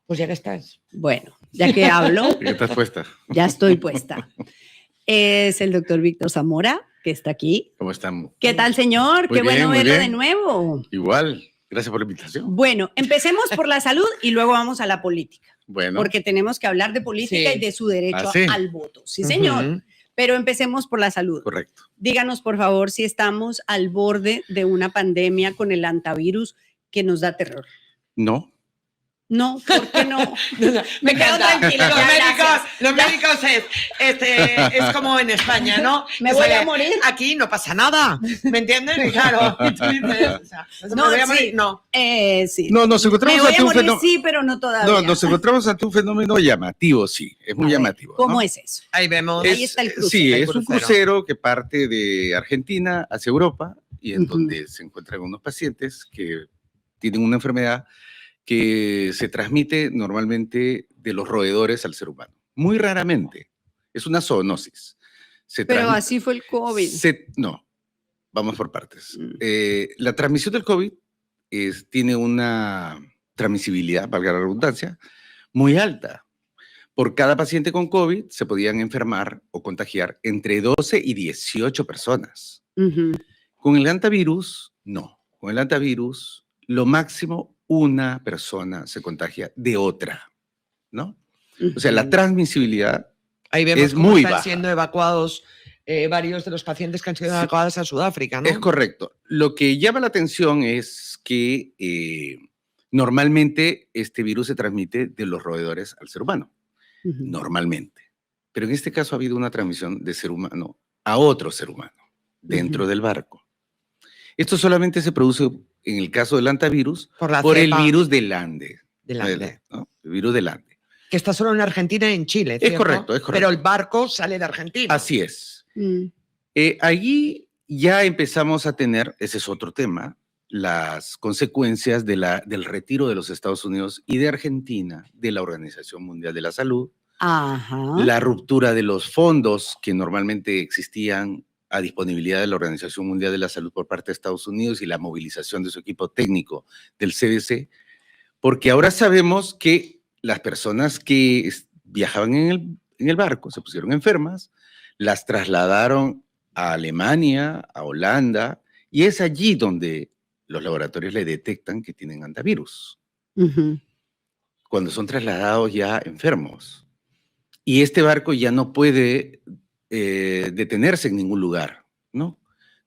Pues ya que estás. Bueno, ya que hablo, Ya estás puesta. ya estoy puesta. Es el doctor Víctor Zamora, que está aquí. ¿Cómo están? ¿Qué tal, señor? Muy Qué bien, bueno muy verlo de bien. nuevo. Igual. Gracias por la invitación. Bueno, empecemos por la salud y luego vamos a la política. Bueno. Porque tenemos que hablar de política Sí. y de su derecho ¿Ah, sí? al voto. Sí, señor. Ujú. Pero empecemos por la salud. Correcto. Díganos, por favor, si estamos al borde de una pandemia con el antivirus que nos da terror. No. No, ¿por qué no? Me quedo encanta. tranquila, Los ya, médicos, gracias. los médicos es como en España, ¿no? Me Que voy sale, a morir. Aquí no pasa nada, ¿me entiendes? Claro. Y tú dices, o sea, No, ¿me voy a morir? sí. No. Sí. No, nos Me encontramos voy ante a un morir, fenómeno. sí, pero no todavía. No, nos encontramos ante un fenómeno llamativo, sí. Es muy A ver, llamativo. ¿Cómo ¿no? es eso? Ahí vemos. Ahí está el cruce. Sí, el es un crucero que parte de Argentina hacia Europa y en Ujú. donde se encuentran unos pacientes que tienen una enfermedad que se transmite normalmente de los roedores al ser humano. Muy raramente. Es una zoonosis. Pero así fue el COVID. No, vamos por partes. Mm. La transmisión del COVID tiene una transmisibilidad, valga la redundancia, muy alta. Por cada paciente con COVID se podían enfermar o contagiar entre 12 y 18 personas. Ujú. Con el antivirus, no. Con el antivirus, lo máximo una persona se contagia de otra, ¿no? O sea, la Ujú. transmisibilidad Ahí vemos es cómo muy están baja. siendo evacuados varios de los pacientes que han sido Sí. evacuados a Sudáfrica, ¿no? Es correcto. Lo que llama la atención es que normalmente este virus se transmite de los roedores al ser humano. Ujú. Normalmente. Pero en este caso ha habido una transmisión de ser humano a otro ser humano dentro Ujú. del barco. Esto solamente se produce en el caso del antivirus Por la por el cepa virus del Ande. del Ande. ¿No? El virus del Ande. Que está solo en Argentina y en Chile, ¿cierto? correcto, es correcto. Pero el barco sale de Argentina. Así es. Mm. Allí ya empezamos a tener, ese es otro tema, las consecuencias del retiro de los Estados Unidos y de Argentina de la Organización Mundial de la Salud, Ajá. la ruptura de los fondos que normalmente existían a disponibilidad de la Organización Mundial de la Salud por parte de Estados Unidos y la movilización de su equipo técnico del CDC, porque ahora sabemos que las personas que viajaban en el barco se pusieron enfermas, las trasladaron a Alemania, a Holanda, y es allí donde los laboratorios le detectan que tienen antivirus, Ujú. cuando son trasladados ya enfermos. Y este barco ya no puede detenerse en ningún lugar, ¿no?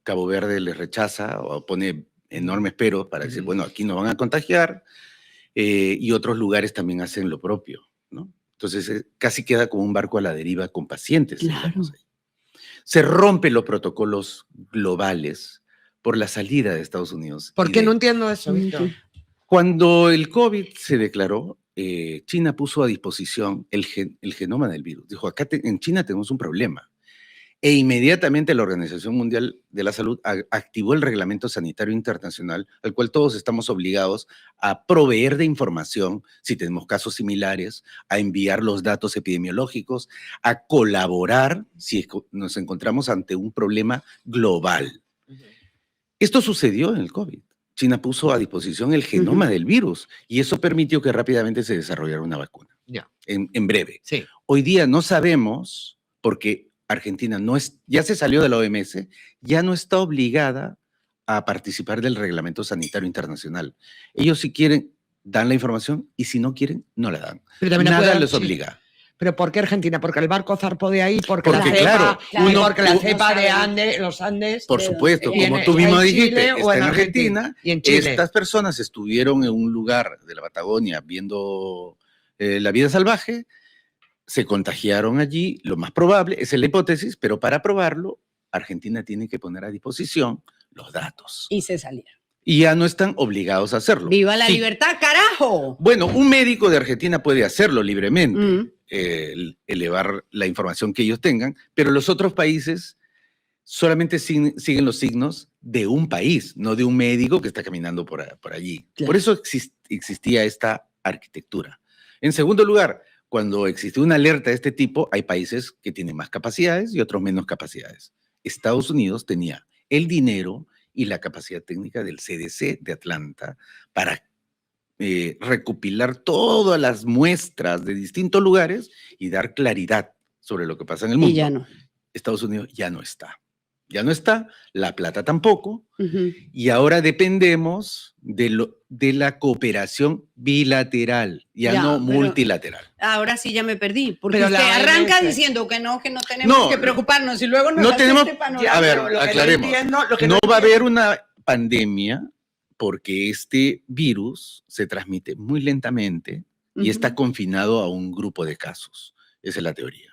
Cabo Verde les rechaza o pone enormes peros para decir, bueno, aquí nos van a contagiar, y otros lugares también hacen lo propio, ¿no? Entonces casi queda como un barco a la deriva con pacientes. Claro. digamos, ahí. Se rompen los protocolos globales por la salida de Estados Unidos. ¿Por y qué de- no entiendo eso, Ujú. Víctor? Cuando el COVID se declaró, China puso a disposición el genoma del virus. Dijo, acá en China tenemos un problema. E inmediatamente la Organización Mundial de la Salud activó el Reglamento Sanitario Internacional, al cual todos estamos obligados a proveer de información si tenemos casos similares, a enviar los datos epidemiológicos, a colaborar si nos encontramos ante un problema global. Esto sucedió en el COVID. China puso a disposición el genoma Ujú. del virus y eso permitió que rápidamente se desarrollara una vacuna, Ya. en breve. Sí. Hoy día no sabemos, porque Argentina ya se salió de la OMS, ya no está obligada a participar del Reglamento Sanitario Internacional. Ellos si quieren dan la información y si no quieren, no la dan. Pero también la Nada puede- les sí. obliga. ¿Pero por qué Argentina? ¿Porque el barco zarpó de ahí? Porque la Porque, cepa, claro, y porque la uno cepa de sabe. los Andes... Por ¿De supuesto, dónde? como ¿Y tú en- mismo en dijiste, Chile o está en en Argentina? Argentina. Y en Chile. Estas personas estuvieron en un lugar de la Patagonia viendo la vida salvaje, se contagiaron allí, lo más probable, esa es la hipótesis, pero para probarlo, Argentina tiene que poner a disposición los datos. Y se salieron. Y ya no están obligados a hacerlo. ¡Viva la Sí. libertad, carajo! Bueno, un médico de Argentina puede hacerlo libremente, Mm. elevar la información que ellos tengan, pero los otros países solamente siguen los signos de un país, no de un médico que está caminando por allí. Claro. Por eso existía esta arquitectura. En segundo lugar, cuando existe una alerta de este tipo, hay países que tienen más capacidades y otros menos capacidades. Estados Unidos tenía el dinero y la capacidad técnica del CDC de Atlanta para recopilar todas las muestras de distintos lugares y dar claridad sobre lo que pasa en el mundo. Y ya no. Estados Unidos ya no está. Ya no está, La Plata tampoco, Ujú. y ahora dependemos de la cooperación bilateral, ya Ya, no pero- multilateral. Ahora sí ya me perdí, porque Pero usted la arranca OMS diciendo que no tenemos No, que preocuparnos y luego nos no hace tenemos- este panorama. A ver, Pero lo que no aclaremos. entiendo- lo que No va a entiendo- haber una pandemia porque este virus se transmite muy lentamente y Ujú. está confinado a un grupo de casos. Esa es la teoría.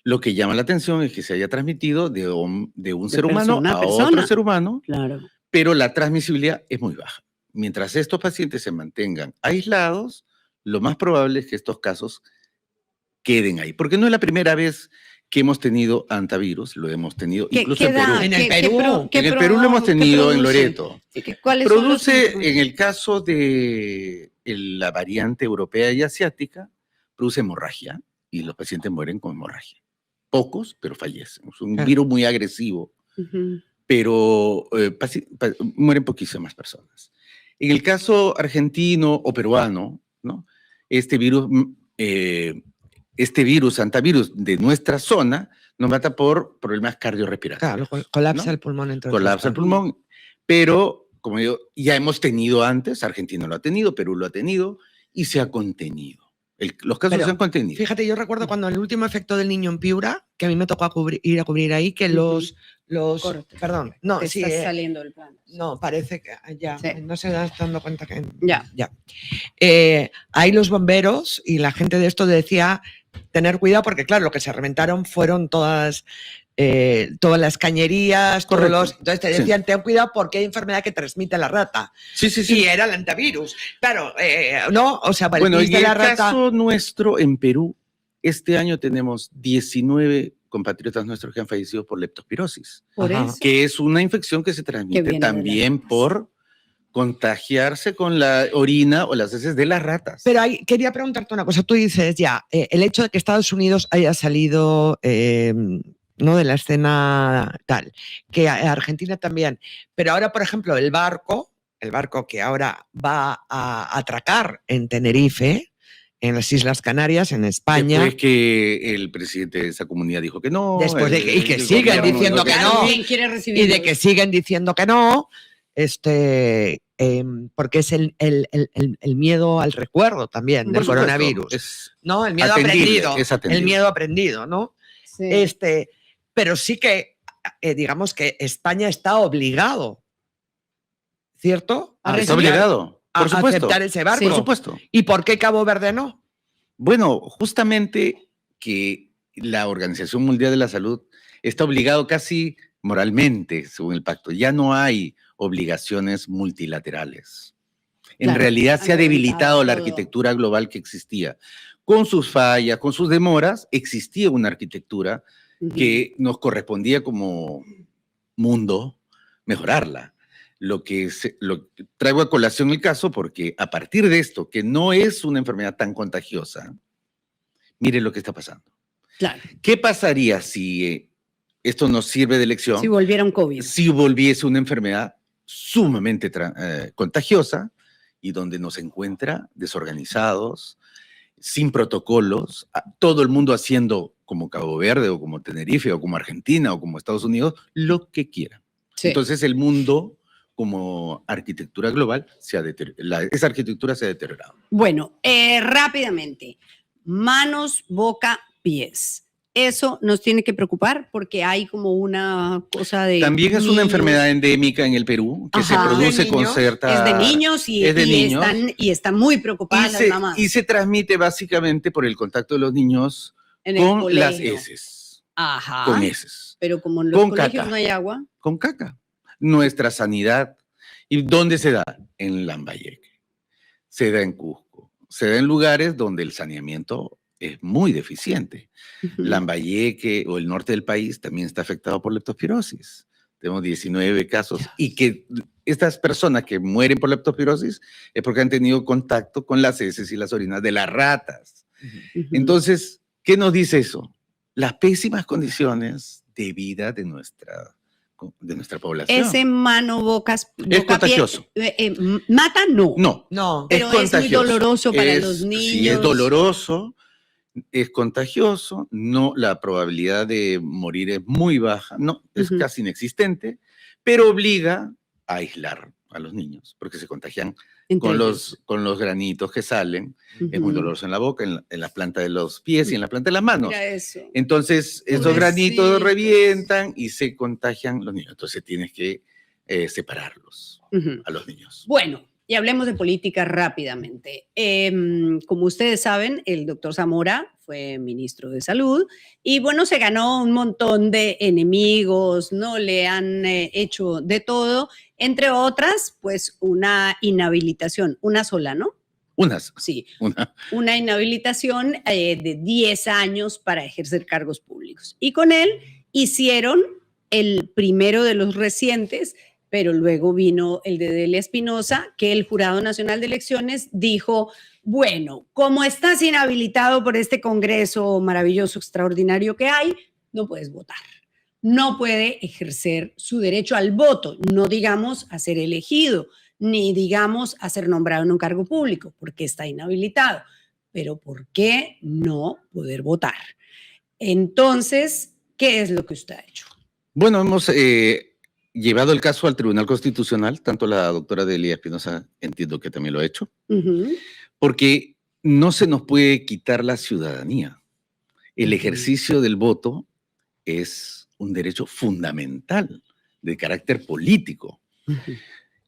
Lo que llama la atención es que se haya transmitido de un ser humano persona a a persona. otro ser humano, Claro. pero la transmisibilidad es muy baja. Mientras estos pacientes se mantengan aislados, lo más probable es que estos casos queden ahí. Porque no es la primera vez que hemos tenido antivirus, lo hemos tenido incluso en Perú. En el Perú. En el Perú lo hemos tenido en Loreto. ¿Cuáles son los Produce, síntomas? en el caso de la variante europea y asiática, produce hemorragia y los pacientes mueren con hemorragia. Pocos, pero fallecen. Es un Claro. virus muy agresivo, Ujú. pero mueren poquísimas personas. En el caso argentino o peruano, ¿no? Este virus, antivirus de nuestra zona, nos mata por problemas cardiorrespiratorios. Claro, colapsa ¿no? el pulmón. Entre otras Colapsa el cosas. pulmón, pero como digo, ya hemos tenido antes, Argentina lo ha tenido, Perú lo ha tenido y se ha contenido. Los casos Pero, se han contenido. Fíjate, yo recuerdo cuando el último efecto del niño en Piura, que a mí me tocó ir a cubrir ahí, que los Correcto. perdón, no, Te sí, estás saliendo del plan. no, parece que ya, Sí. no se está dando cuenta que Ya. Ahí los bomberos y la gente de esto decía tener cuidado porque, claro, lo que se reventaron fueron todas las cañerías, todos Correcto. los. Entonces te Sí. decían, ten cuidado porque hay enfermedad que transmite la rata. Sí, sí, sí. Y era el antivirus. Claro, ¿no? O sea, para Bueno, el en virus de el la rata. caso nuestro en Perú, este año tenemos 19 compatriotas nuestros que han fallecido por leptospirosis, Por Ajá. eso. que es una infección que se Que transmite viene de las también ratas. por contagiarse con la orina o las heces de las ratas. Pero quería preguntarte una cosa. Tú dices ya, el hecho de que Estados Unidos haya salido no de la escena tal, que Argentina también, pero ahora, por ejemplo, el barco que ahora va a atracar en Tenerife, en las Islas Canarias, en España. Después que el presidente de esa comunidad dijo que no. Después de que- y que el siguen gobierno diciendo dijo que Claro, no. ¿quién quiere recibir Y de que siguen diciendo que no, porque es el miedo al recuerdo también Por del supuesto, coronavirus, es ¿no? El miedo atendible, aprendido, es atendible. el miedo aprendido, ¿no? Sí. Pero sí que, digamos que España está obligado, ¿cierto? A Está recibir- obligado, a por supuesto. aceptar ese barco. Por supuesto. ¿Y por qué Cabo Verde no? Bueno, justamente que la Organización Mundial de la Salud está obligado casi moralmente, según el pacto. Ya no hay obligaciones multilaterales. En Claro, realidad se ha han debilitado debilitado la todo. arquitectura global que existía. Con sus fallas, con sus demoras, existía una arquitectura Ujú. que nos correspondía como mundo mejorarla. Traigo a colación el caso porque a partir de esto, que no es una enfermedad tan contagiosa, mire lo que está pasando. Claro. ¿Qué pasaría si esto nos sirve de lección? Si volviera un COVID. Si volviese una enfermedad sumamente contagiosa y donde nos encuentra desorganizados, sin protocolos, todo el mundo haciendo como Cabo Verde o como Tenerife o como Argentina o como Estados Unidos, lo que quiera. Sí. Entonces el mundo como arquitectura global, esa arquitectura se ha deteriorado. Bueno, rápidamente, manos, boca, pies. Eso nos tiene que preocupar porque hay como una cosa de... También es una niños. enfermedad endémica en el Perú que se Ajá. produce ¿De con niños? cierta... Es de niños y, Es de niños. Están muy preocupadas las mamás. y se transmite básicamente por el contacto de los niños en el con las colegio. heces. Ajá. Con heces. Pero como en los Con colegios caca. no hay agua. Con caca. Nuestra sanidad. ¿Y dónde se da? En Lambayeque. Se da en Cusco. Se da en lugares donde el saneamiento es muy deficiente. Ujú. Lambayeque o el norte del país también está afectado por leptospirosis. Tenemos 19 casos. Y que estas personas que mueren por leptospirosis es porque han tenido contacto con las heces y las orinas de las ratas. Ujú. Entonces, ¿qué nos dice eso? Las pésimas condiciones de vida de nuestra de nuestra población. Ese mano, Es boca, contagioso. Mata, no. No, No. Pero es muy contagioso. doloroso para los niños. Sí, es doloroso, es contagioso, no, la probabilidad de morir es muy baja, no, es Ujú. casi inexistente, pero obliga a aislar a los niños, porque se contagian Entre con ellos. los granitos que salen. Es muy Ujú. doloroso en la boca, en la planta de los pies y en la planta de las manos. Mira eso. Entonces, esos Pobrecitos. granitos revientan y se contagian los niños. Entonces, tienes que separarlos Ujú. a los niños. Bueno, y hablemos de política rápidamente. Como ustedes saben, el doctor Zamora fue ministro de Salud y bueno, se ganó un montón de enemigos, ¿no? Le han hecho de todo, entre otras, pues una inhabilitación, una sola, ¿no? Sí, una inhabilitación de 10 años para ejercer cargos públicos. Y con él hicieron el primero de los recientes, pero luego vino el de Delia Espinosa, que el Jurado Nacional de Elecciones dijo, bueno, como estás inhabilitado por este Congreso maravilloso, extraordinario que hay, no puedes votar. No puede ejercer su derecho al voto, no digamos a ser elegido, ni digamos a ser nombrado en un cargo público, porque está inhabilitado. Pero ¿por qué no poder votar? Entonces, ¿qué es lo que usted ha hecho? Bueno, hemos llevado el caso al Tribunal Constitucional, tanto la doctora Delia Espinosa entiendo que también lo ha hecho, porque no se nos puede quitar la ciudadanía. El ejercicio del voto es un derecho fundamental de carácter político.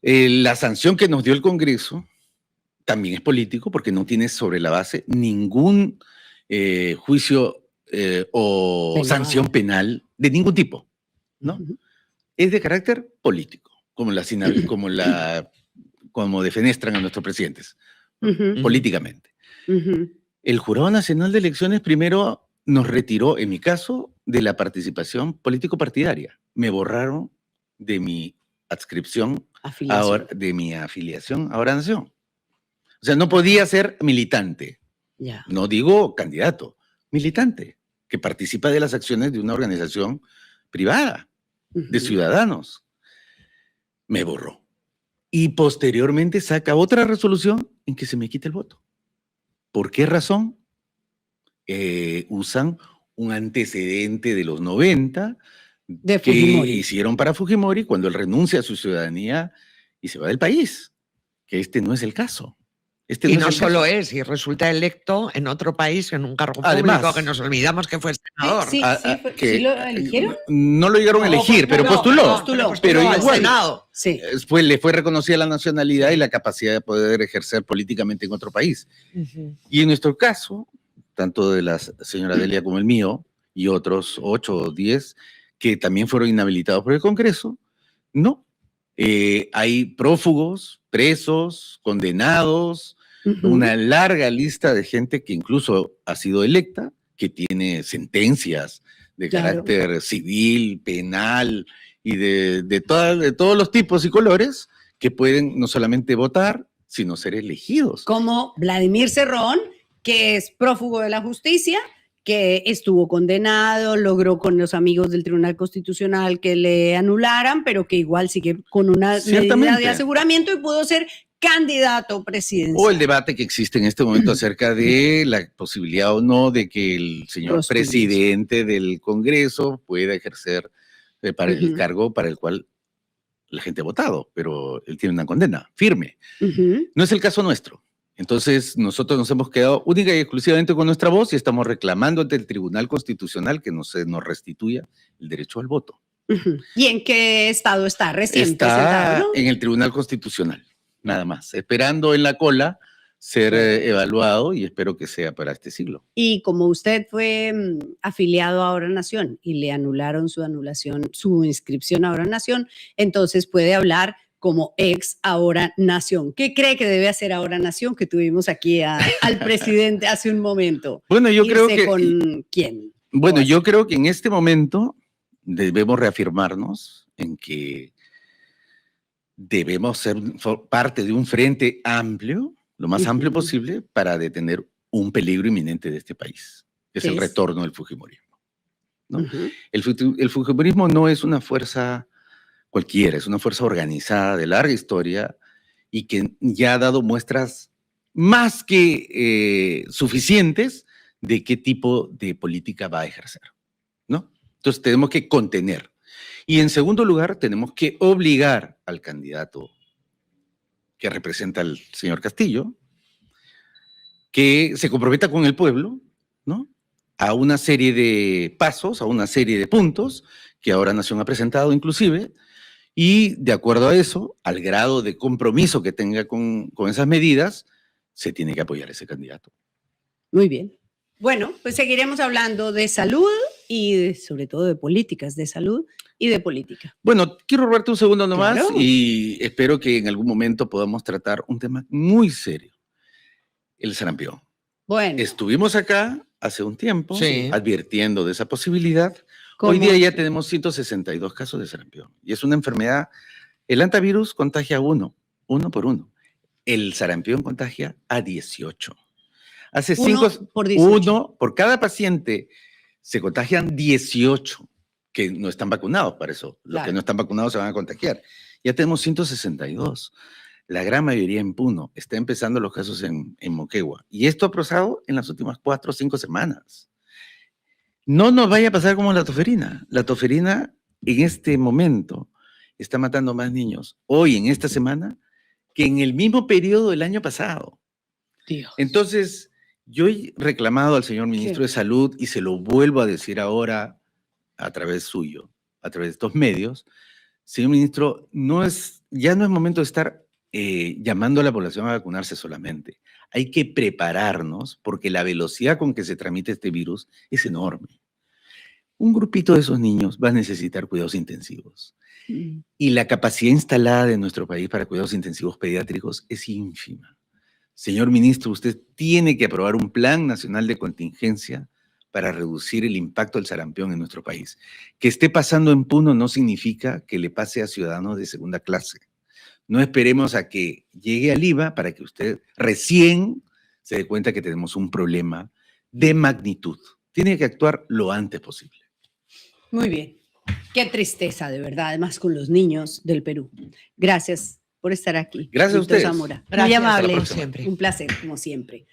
La sanción que nos dio el Congreso también es político porque no tiene sobre la base ningún juicio o penal. Sanción penal de ningún tipo, ¿no? Es de carácter político, como defenestran a nuestros presidentes, políticamente. El Jurado Nacional de Elecciones primero nos retiró, en mi caso, de la participación político-partidaria. Me borraron de mi adscripción, de mi afiliación a Ahora Nación. O sea, no podía ser militante. Ya. No digo candidato, militante, que participa de las acciones de una organización privada, de ciudadanos. Me borró. Y posteriormente saca otra resolución en que se me quita el voto. ¿Por qué razón? Usan un antecedente de los 90 de que Fujimori. hicieron para Fujimori cuando él renuncia a su ciudadanía y se va del país, que este no es el caso. Y no solo es, y resulta electo en otro país, en un cargo público, que nos olvidamos que fue senador. Sí, ¿sí lo eligieron? No lo llegaron a elegir, pero postuló. Pero igual, sí. Le fue reconocida la nacionalidad y la capacidad de poder ejercer políticamente en otro país. Y en nuestro caso, tanto de la señora Delia como el mío, y otros 8 o 10 que también fueron inhabilitados por el Congreso, no. Hay prófugos, presos, condenados, una larga lista de gente que incluso ha sido electa, que tiene sentencias de carácter civil, penal y de todos los tipos y colores, que pueden no solamente votar, sino ser elegidos. Como Vladimir Cerrón, que es prófugo de la justicia, que estuvo condenado, logró con los amigos del Tribunal Constitucional que le anularan, pero que igual sigue con una medida de aseguramiento y pudo ser candidato presidencial. O el debate que existe en este momento acerca de la posibilidad o no de que el señor presidente del Congreso pueda ejercer para el cargo para el cual la gente ha votado, pero él tiene una condena firme. No es el caso nuestro. Entonces, nosotros nos hemos quedado única y exclusivamente con nuestra voz y estamos reclamando ante el Tribunal Constitucional que nos restituya el derecho al voto. ¿Y en qué estado está? Recién está presentado, ¿no? En el Tribunal Constitucional, nada más, esperando en la cola ser evaluado y espero que sea para este siglo. Y como usted fue afiliado a Ahora Nación y le anularon su inscripción a Ahora Nación, entonces puede hablar como ex Ahora Nación. ¿Qué cree que debe hacer Ahora Nación? Que tuvimos aquí al presidente hace un momento. Bueno, yo creo que... ¿Con quién? Bueno, yo creo que en este momento debemos reafirmarnos en que debemos ser parte de un frente amplio, lo más amplio posible, para detener un peligro inminente de este país, que es el retorno del fujimorismo, ¿no? El fujimorismo no es una fuerza cualquiera, es una fuerza organizada de larga historia y que ya ha dado muestras más que suficientes de qué tipo de política va a ejercer, ¿no? Entonces tenemos que contener. Y en segundo lugar, tenemos que obligar al candidato que representa al señor Castillo que se comprometa con el pueblo, ¿no? A una serie de pasos, a una serie de puntos que ahora Nación ha presentado inclusive, y de acuerdo a eso, al grado de compromiso que tenga con esas medidas, se tiene que apoyar a ese candidato. Muy bien. Bueno, pues seguiremos hablando de salud y sobre todo de políticas de salud y de política. Bueno, quiero robarte un segundo nomás Claro. y espero que en algún momento podamos tratar un tema muy serio, el sarampión. Bueno, Estuvimos acá hace un tiempo Sí. advirtiendo de esa posibilidad. Hoy día ya tenemos 162 casos de sarampión y es una enfermedad. El antivirus contagia a uno por uno. El sarampión contagia a 18. Hace Uno 5, por 18. uno por cada paciente se contagian 18 que no están vacunados para eso. Los Claro. que no están vacunados se van a contagiar. Ya tenemos 162. La gran mayoría en Puno. Está empezando los casos en Moquegua. Y esto ha pasado en las últimas 4 o 5 semanas. No nos vaya a pasar como la toferina. La toferina en este momento está matando más niños hoy, en esta semana, que en el mismo periodo del año pasado. Dios. Entonces, yo he reclamado al señor ministro de Salud y se lo vuelvo a decir ahora a través suyo, a través de estos medios. Señor ministro, ya no es momento de estar llamando a la población a vacunarse solamente. Hay que prepararnos porque la velocidad con que se tramite este virus es enorme. Un grupito de esos niños va a necesitar cuidados intensivos. Y la capacidad instalada de nuestro país para cuidados intensivos pediátricos es ínfima. Señor ministro, usted tiene que aprobar un plan nacional de contingencia para reducir el impacto del sarampión en nuestro país. Que esté pasando en Puno no significa que le pase a ciudadanos de segunda clase. No esperemos a que llegue al IVA para que usted recién se dé cuenta que tenemos un problema de magnitud. Tiene que actuar lo antes posible. Muy bien. Qué tristeza, de verdad, además con los niños del Perú. Gracias por estar aquí. Gracias a Víctor ustedes. Zamora. Muy Gracias, amable. como siempre. Un placer, como siempre.